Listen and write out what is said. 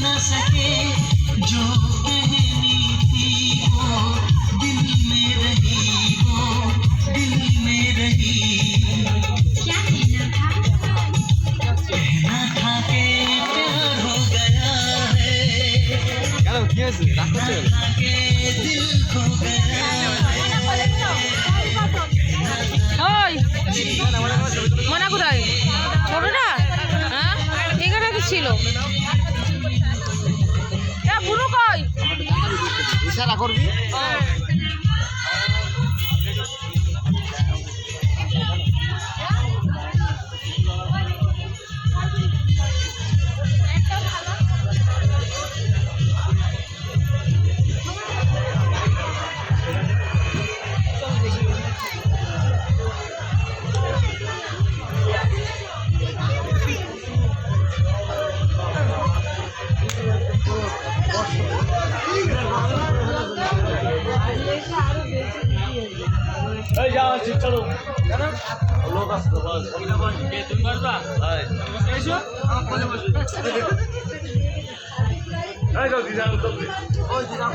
न सके जो कहनी थी वो दिल में रही, वो दिल में रही। क्या कहना था कि प्यार हो गया है, कहना था कि दिल खो गया ওই মনা কোথায় ছোটটা? হ্যাঁ এখানে তো ছিল। বুড়ো কই? ইশারা করবি। এই যাও চলো কেন লোক আসছে বল তুমি পারবা হ্যাঁ এসো আমার কোলে বসো এই যাও দিদা ওই দিদা